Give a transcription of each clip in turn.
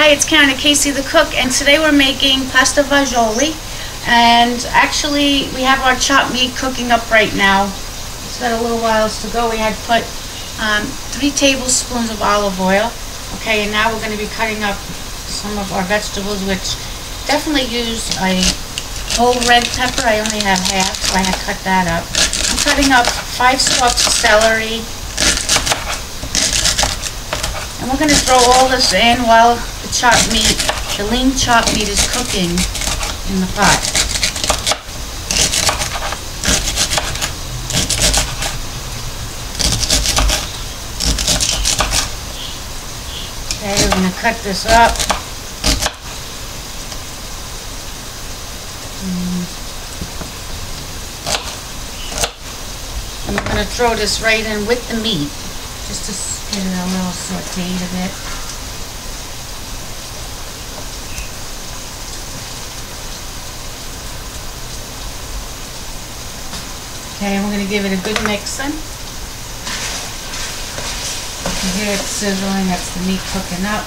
Hi, it's Karen and Casey the cook, and today we're making pasta fagioli. And actually, we have our chopped meat cooking up right now. It's got a little while to go. We had put 3 tablespoons of olive oil. Okay, and now we're going to be cutting up some of our vegetables, which definitely use a whole red pepper. I only have half, so I had cut that up. I'm cutting up 5 stalks of celery. And we're going to throw all this in while the chopped meat, the lean chopped meat, is cooking in the pot. Okay, we're going to cut this up. And we're going to throw this right in with the meat, just to get it a little sauteed a bit. Okay, and we're going to give it a good mixing. You hear it sizzling, that's the meat cooking up.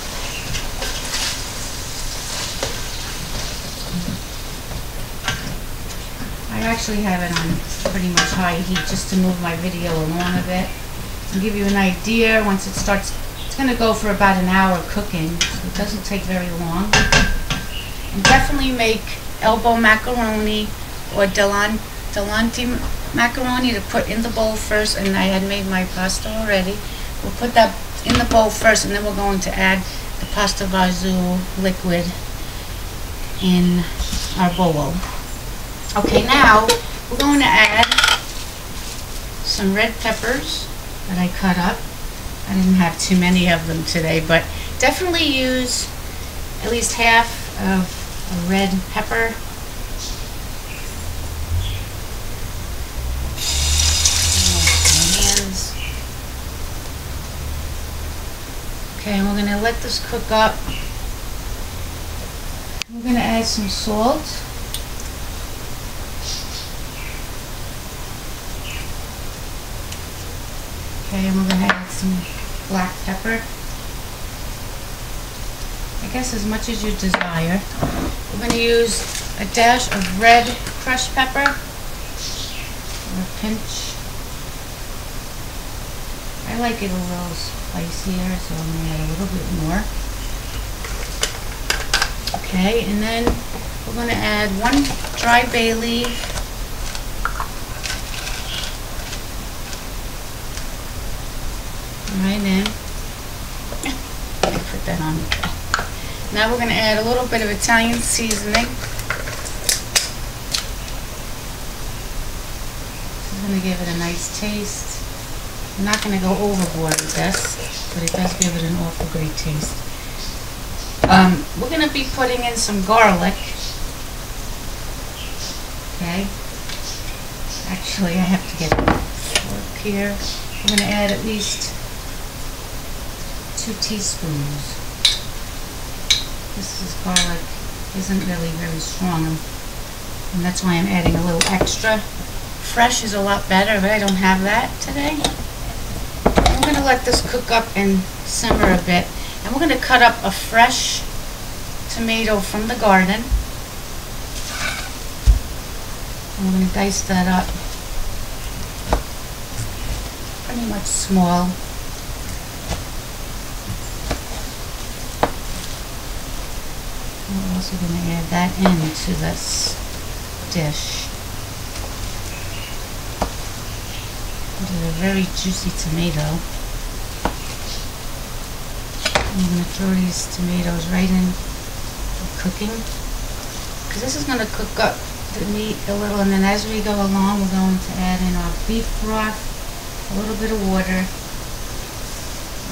I actually have it on pretty much high heat just to move my video along a bit. To give you an idea, once it starts, it's going to go for about an hour cooking, so it doesn't take very long. And definitely make elbow macaroni or Delante macaroni to put in the bowl first, and I had made my pasta already. We'll put that in the bowl first, and then we're going to add the pasta fagioli liquid in our bowl. Okay, now we're going to add some red peppers that I cut up. I didn't have too many of them today, but definitely use at least half of a red pepper. Okay, and we're going to let this cook up. We're going to add some salt. Okay, and we're going to add some black pepper. I guess as much as you desire. We're going to use a dash of red crushed pepper, or a pinch. I like it a little spicier, so I'm going to add a little bit more. Okay, and then we're going to add 1 dry bay leaf. Right in. I put that on. Now we're going to add a little bit of Italian seasoning. This is going to give it a nice taste. I'm not going to go overboard with this, but it does give it an awful great taste. We're going to be putting in some garlic. Okay. Actually, I have to get a fork here. I'm going to add at least 2 teaspoons. This garlic isn't really very strong, and that's why I'm adding a little extra. Fresh is a lot better, but I don't have that today. I'm going to let this cook up and simmer a bit, and we're going to cut up a fresh tomato from the garden. I'm going to dice that up pretty much small. We're also going to add that into this dish. This is a very juicy tomato. I'm going to throw these tomatoes right in for cooking, because this is going to cook up the meat a little, and then as we go along, we're going to add in our beef broth, a little bit of water,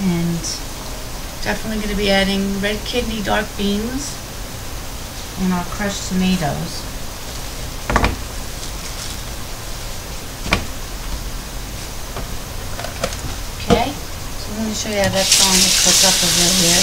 and definitely going to be adding red kidney dark beans and our crushed tomatoes. Okay, so I'm going to show you how that's going to cook up a bit here.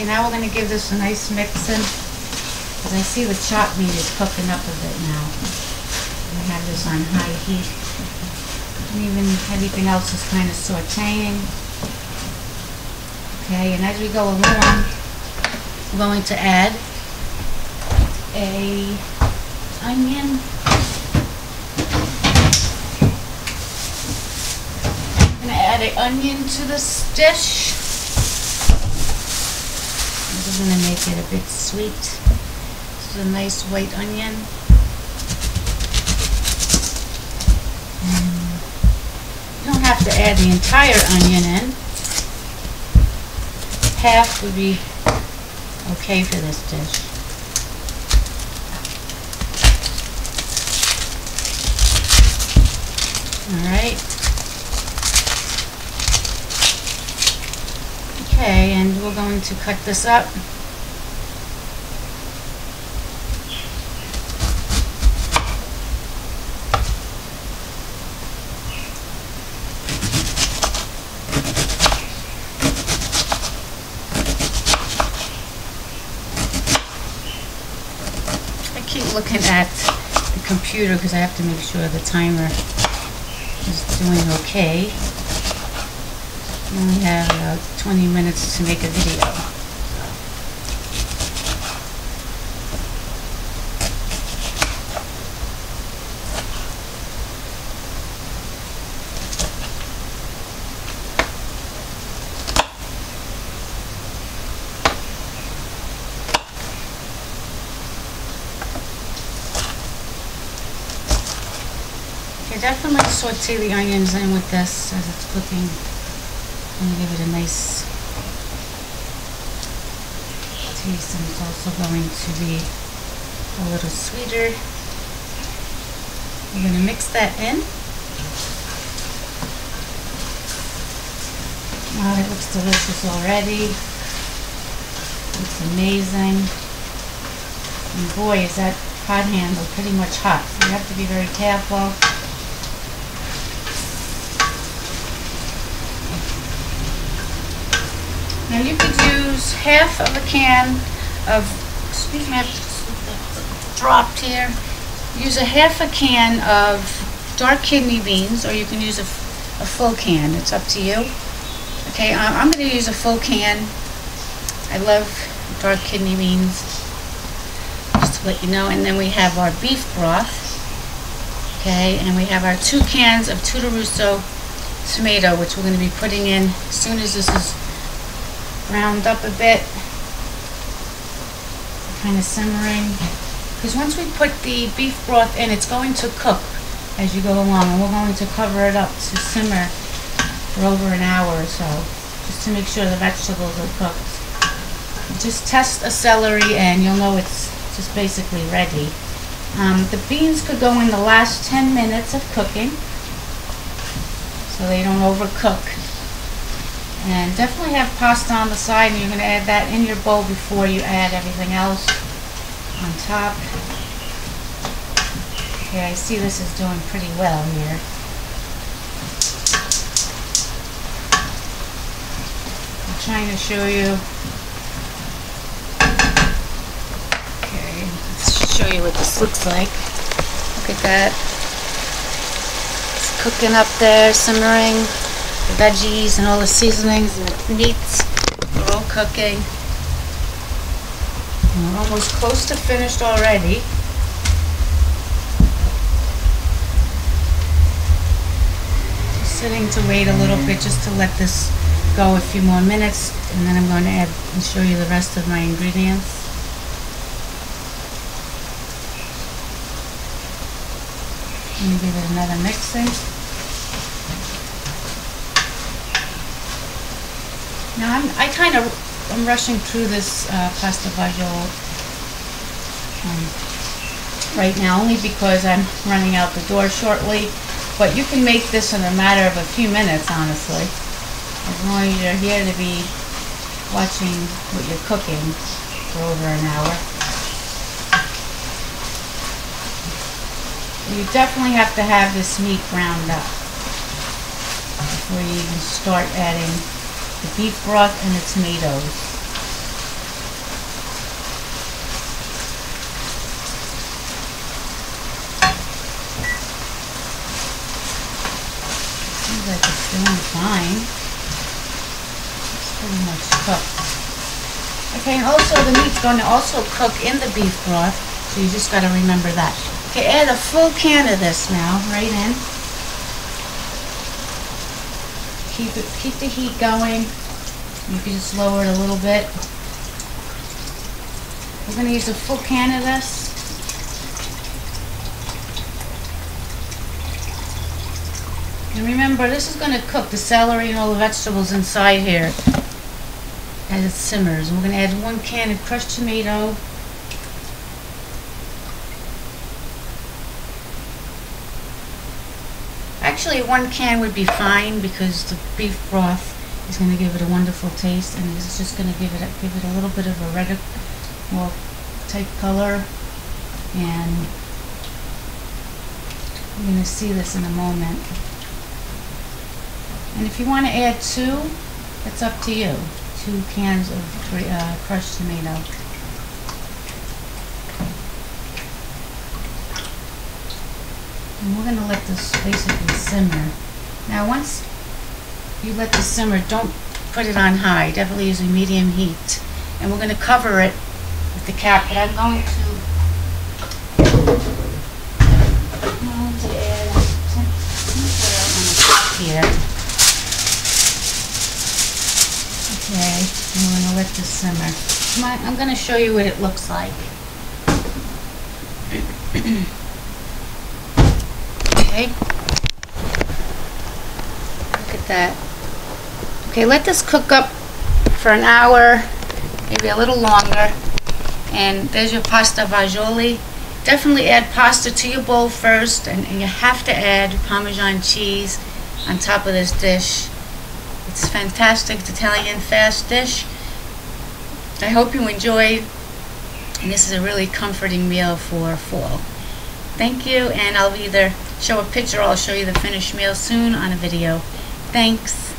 Okay, now we're going to give this a nice mix in, because I see the chopped meat is cooking up a bit now. I have this on high heat. And even everything else is kind of sauteing. Okay, and as we go along, we're going to add a onion. I'm going to add an onion to this dish. This is going to make it a bit sweet. This is a nice white onion. You don't have to add the entire onion in. Half would be okay for this dish. Alright. Okay, and we're going to cut this up. I keep looking at the computer because I have to make sure the timer is doing okay. We only have about 20 minutes to make a video. Okay, definitely saute the onions in with this as it's cooking. And give it a nice taste, and it's also going to be a little sweeter. We're going to mix that in. Wow, it looks delicious already. Looks amazing. And boy, is that pot handle pretty much hot. So you have to be very careful. Now you could use half of a can of, excuse me, I've dropped here. Use a half a can of dark kidney beans, or you can use a full can. It's up to you. Okay, I'm going to use a full can. I love dark kidney beans, just to let you know. And then we have our beef broth. Okay, and we have our 2 cans of Tutti Russo tomato, which we're going to be putting in as soon as this is browned up a bit, kind of simmering, because once we put the beef broth in, it's going to cook as you go along, and we're going to cover it up to simmer for over an hour or so, just to make sure the vegetables are cooked. Just test a celery and you'll know it's just basically ready. The beans could go in the last 10 minutes of cooking, so they don't overcook. And definitely have pasta on the side, and you're going to add that in your bowl before you add everything else on top. Okay, I see this is doing pretty well here. I'm trying to show you. Okay, let's show you what this looks like. Look at that. It's cooking up there, simmering. The veggies and all the seasonings and the meats are all cooking. And we're almost close to finished already. Just sitting to wait a little bit just to let this go a few more minutes, and then I'm going to add and show you the rest of my ingredients. Let me give it another mixing. Now I'm rushing through this pasta fagioli right now, only because I'm running out the door shortly. But you can make this in a matter of a few minutes, honestly, as long as you're here to be watching what you're cooking for over an hour. You definitely have to have this meat browned up before you even start adding the beef broth and the tomatoes. Seems like it's doing fine. It's pretty much cooked. Okay, and also the meat's going to also cook in the beef broth, so you just got to remember that. Okay, add a full can of this now, right in. Keep the heat going. You can just lower it a little bit. We're going to use a full can of this. And remember, this is going to cook the celery and all the vegetables inside here as it simmers. And we're going to add 1 can of crushed tomato. Actually, 1 can would be fine because the beef broth is going to give it a wonderful taste, and this is just going to give it a little bit of a redder, more type color. And you're going to see this in a moment. And if you want to add 2, it's up to you. 2 cans of crushed tomato. And we're going to let this basically simmer. Now once you let this simmer, don't put it on high. Definitely use a medium heat. And we're going to cover it with the cap. But I'm going to add here. Okay, and we're going to let this simmer. I'm going to show you what it looks like. Okay. Look at that. Okay, let this cook up for an hour, maybe a little longer. And there's your pasta fagioli. Definitely add pasta to your bowl first, and you have to add Parmesan cheese on top of this dish. It's fantastic. It's Italian fast dish. I hope you enjoyed, and this is a really comforting meal for fall. Thank you, and I'll either show a picture or I'll show you the finished meal soon on a video. Thanks.